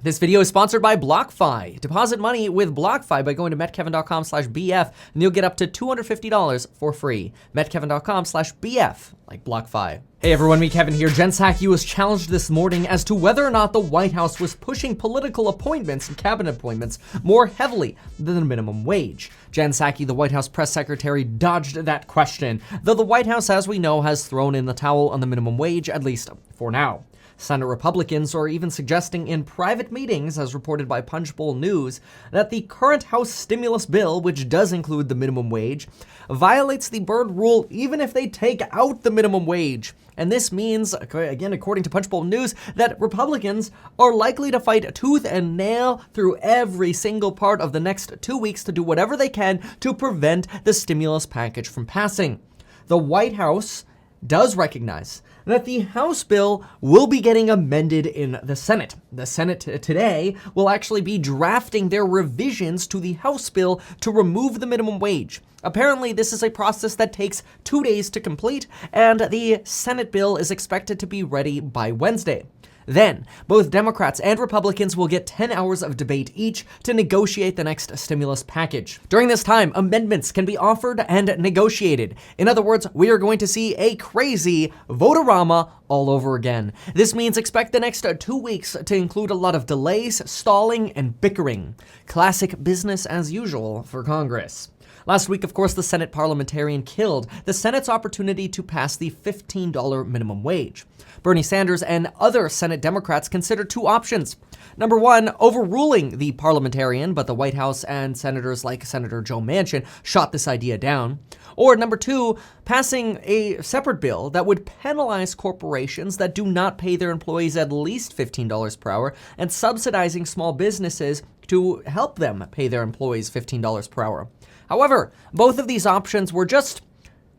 This video is sponsored by BlockFi. Deposit money with BlockFi by going to metkevin.com/BF and you'll get up to $250 for free. metkevin.com/BF, like BlockFi. Hey everyone, me Kevin here. Jen Psaki was challenged this morning as to whether or not the White House was pushing political appointments and cabinet appointments more heavily than the minimum wage. Jen Psaki, the White House press secretary, dodged that question, though the White House, as we know, has thrown in the towel on the minimum wage, at least for now. Senate Republicans are even suggesting in private meetings, as reported by Punchbowl News, that the current House stimulus bill, which does include the minimum wage, violates the Byrd rule even if they take out the minimum wage. And this means, again, according to Punchbowl News, that Republicans are likely to fight tooth and nail through every single part of the next 2 weeks to do whatever they can to prevent the stimulus package from passing. The White House does recognize that the House bill will be getting amended in the Senate. The Senate today will actually be drafting their revisions to the House bill to remove the minimum wage. Apparently, this is a process that takes 2 days to complete, and the Senate bill is expected to be ready by Wednesday. Then, both Democrats and Republicans will get 10 hours of debate each to negotiate the next stimulus package. During this time, amendments can be offered and negotiated. In other words, we are going to see a crazy vote-a-rama all over again. This means expect the next 2 weeks to include a lot of delays, stalling, and bickering. Classic business as usual for Congress. Last week, of course, the Senate parliamentarian killed the Senate's opportunity to pass the $15 minimum wage. Bernie Sanders and other Senate Democrats considered two options. Number one, overruling the parliamentarian, but the White House and senators like Senator Joe Manchin shot this idea down. Or number two, passing a separate bill that would penalize corporations that do not pay their employees at least $15 per hour and subsidizing small businesses to help them pay their employees $15 per hour. However, both of these options were just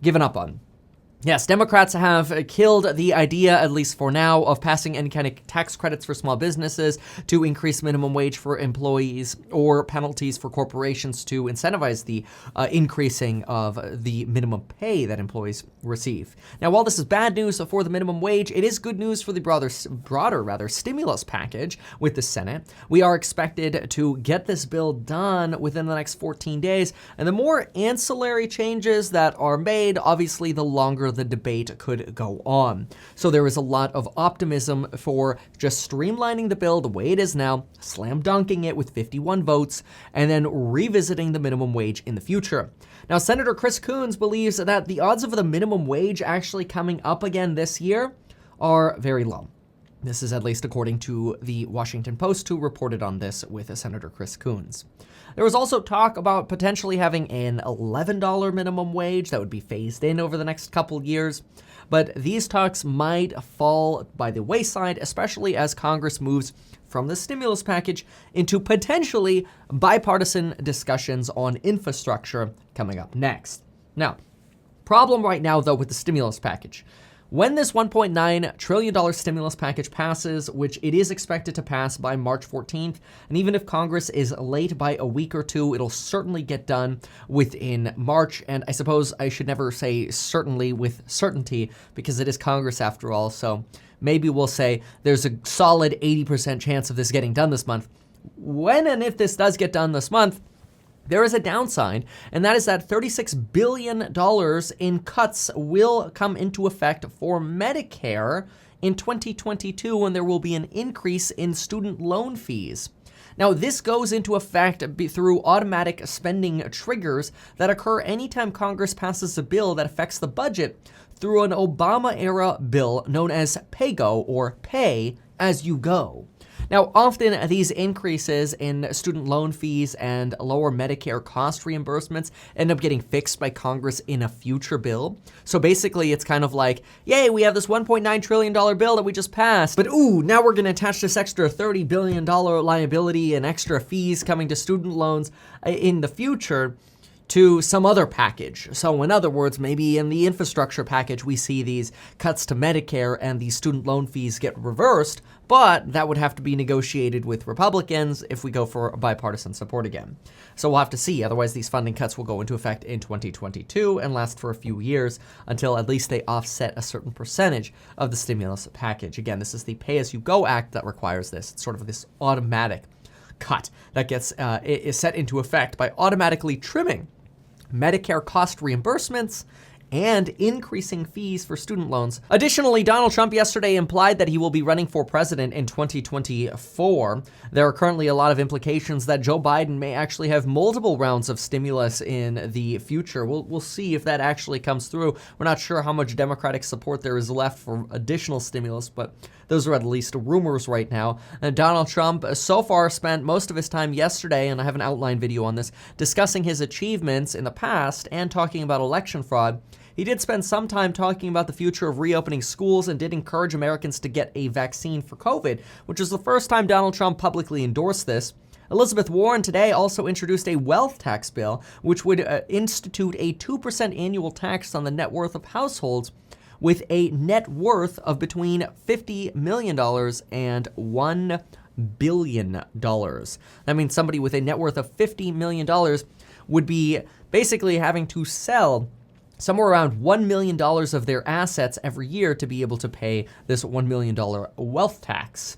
given up on. Yes, Democrats have killed the idea, at least for now, of passing any kind of tax credits for small businesses to increase minimum wage for employees or penalties for corporations to incentivize the increasing of the minimum pay that employees receive. Now, while this is bad news for the minimum wage, it is good news for the broader stimulus package with the Senate. We are expected to get this bill done within the next 14 days, and the more ancillary changes that are made, obviously the longer the debate could go on. So there is a lot of optimism for just streamlining the bill the way it is now, slam dunking it with 51 votes, and then revisiting the minimum wage in the future. Now, Senator Chris Coons believes that the odds of the minimum wage actually coming up again this year are very low. This is at least according to the Washington Post, who reported on this with Senator Chris Coons. There was also talk about potentially having an $11 minimum wage that would be phased in over the next couple years, but these talks might fall by the wayside, especially as Congress moves from the stimulus package into potentially bipartisan discussions on infrastructure coming up next. Now, problem right now, though, with the stimulus package. When this $1.9 trillion stimulus package passes, which it is expected to pass by March 14th, and even if Congress is late by a week or two, it'll certainly get done within March. And I suppose I should never say certainly with certainty, because it is Congress after all. So maybe we'll say there's a solid 80% chance of this getting done this month. When and if this does get done this month, there is a downside, and that is that $36 billion in cuts will come into effect for Medicare in 2022 when there will be an increase in student loan fees. Now, this goes into effect through automatic spending triggers that occur anytime Congress passes a bill that affects the budget through an Obama-era bill known as PAYGO, or Pay As You Go. Now, often these increases in student loan fees and lower Medicare cost reimbursements end up getting fixed by Congress in a future bill. So basically, it's kind of like, yay, we have this $1.9 trillion bill that we just passed, but ooh, now we're going to attach this extra $30 billion liability and extra fees coming to student loans in the future. to some other package. So in other words, maybe in the infrastructure package, we see these cuts to Medicare and the student loan fees get reversed, but that would have to be negotiated with Republicans if we go for bipartisan support again. So we'll have to see. Otherwise, these funding cuts will go into effect in 2022 and last for a few years until at least they offset a certain percentage of the stimulus package. Again, this is the Pay-As-You-Go Act that requires this. It's sort of this automatic cut that gets is set into effect by automatically trimming Medicare cost reimbursements and increasing fees for student loans. Additionally, Donald Trump yesterday implied that he will be running for president in 2024. There are currently a lot of implications that Joe Biden may actually have multiple rounds of stimulus in the future. We'll see if that actually comes through. We're not sure how much Democratic support there is left for additional stimulus, but those are at least rumors right now. And Donald Trump so far spent most of his time yesterday, and I have an outline video on this, discussing his achievements in the past and talking about election fraud. He did spend some time talking about the future of reopening schools and did encourage Americans to get a vaccine for COVID, which is the first time Donald Trump publicly endorsed this. Elizabeth Warren today also introduced a wealth tax bill, which would institute a 2% annual tax on the net worth of households with a net worth of between $50 million and $1 billion. That means somebody with a net worth of $50 million would be basically having to sell somewhere around $1 million of their assets every year to be able to pay this $1 million wealth tax.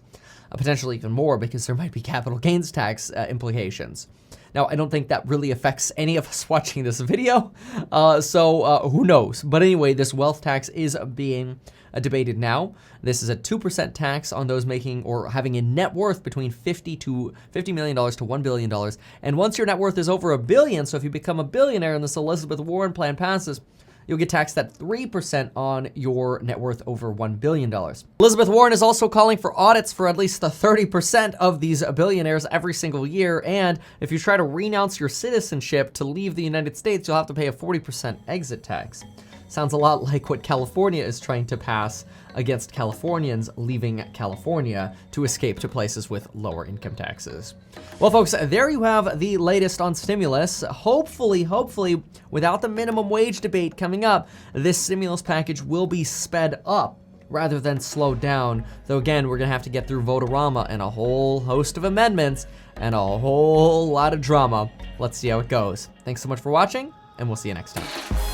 Potentially even more because there might be capital gains tax implications. Now, I don't think that really affects any of us watching this video, so who knows? But anyway, this wealth tax is being debated now. This is a 2% tax on those making or having a net worth between $50 million to $1 billion. And once your net worth is over $1 billion, so if you become a billionaire and this Elizabeth Warren plan passes, you'll get taxed at 3% on your net worth over $1 billion. Elizabeth Warren is also calling for audits for at least the 30% of these billionaires every single year. And if you try to renounce your citizenship to leave the United States, you'll have to pay a 40% exit tax. Sounds a lot like what California is trying to pass against Californians leaving California to escape to places with lower income taxes. Well, folks, there you have the latest on stimulus. Hopefully, without the minimum wage debate coming up, this stimulus package will be sped up rather than slowed down. Though again, we're gonna have to get through Vote-A-Rama and a whole host of amendments and a whole lot of drama. Let's see how it goes. Thanks so much for watching, and we'll see you next time.